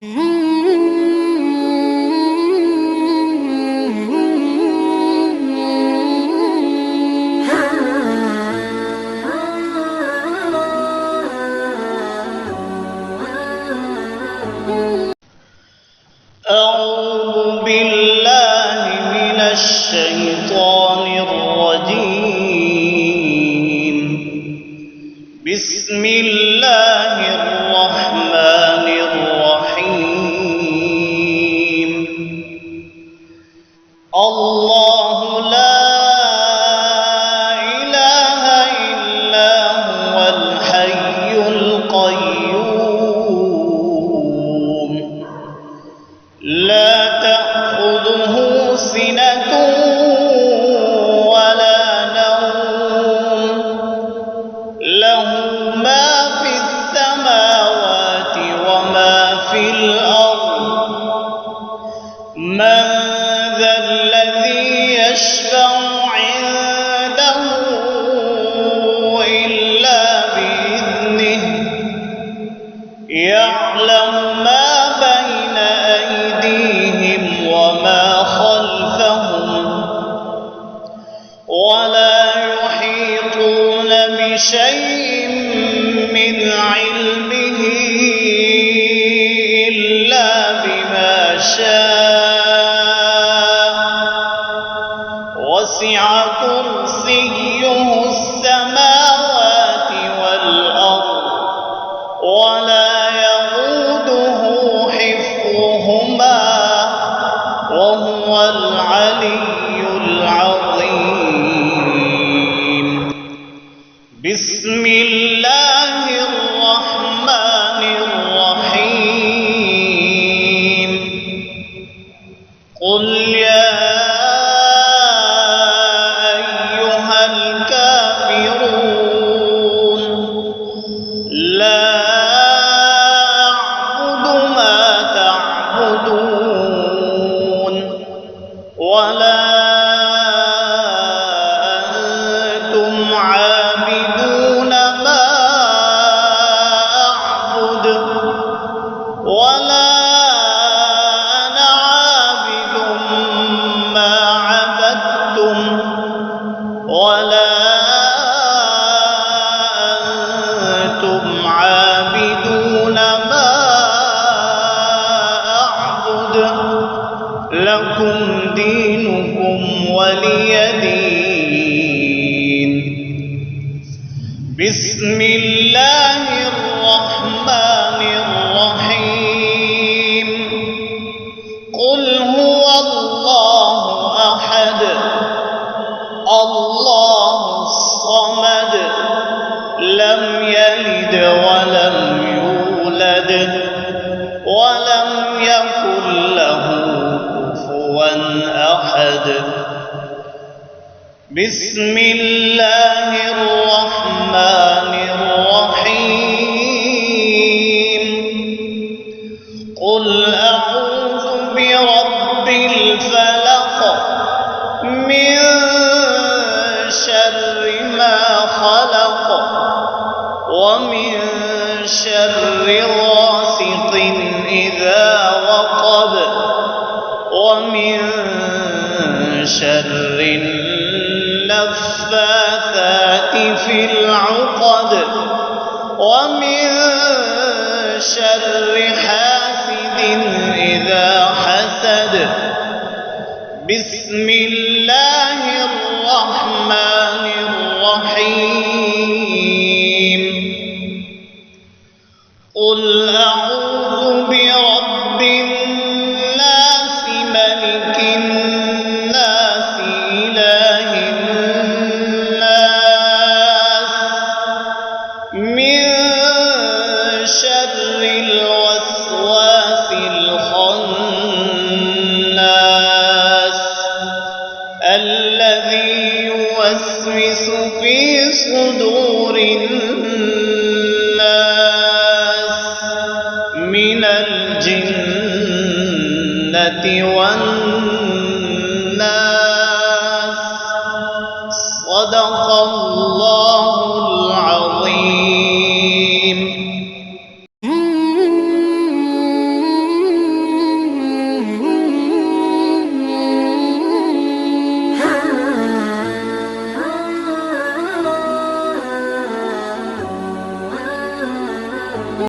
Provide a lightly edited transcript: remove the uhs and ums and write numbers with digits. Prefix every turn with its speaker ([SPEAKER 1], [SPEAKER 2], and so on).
[SPEAKER 1] أعوذ بالله من الشيطان الرجيم. بسم الله الرحمن الرحيم. الله لا إله إلا هو الحي القيوم لا تأخذه سنة ولا نوم له ما في السماوات وما في الأرض من ذا الذي يشفع عنده إلا بإذنه يعلم ما بين أيديهم وما خلفهم ولا يحيطون بشيء من علمه إلا بما شاء وسع كرسيه السماوات والأرض ولا يئوده حفظهما وهو العلي العظيم. بسم الله الرحمن الرحيم. قل يا أيها الكافرون لا ولا أنتم عابدون ما أعبد ولا أنا عابد ما عبدتم ولا أنتم عابدون ما أعبد لكم دينكم ولي دين. بسم الله الرحمن الرحيم. قل هو الله أحد الله الصمد لم يلد ولم يولد ولم يكن له أحد. بسم الله الرحمن الرحيم. قل أعوذ برب الفلق من شر ما خلق ومن شر غاسق إذا وقب ومن شر النفاثات في العقد ومن شر حاسد إذا حسد. بسم الله الرحمن الرحيم. قل أعوذ برب الناس ملك الناس إله الناس من شر الوسواس الخناس الذي يوسوس في صدور الناس من الجنة والناس. صدق الله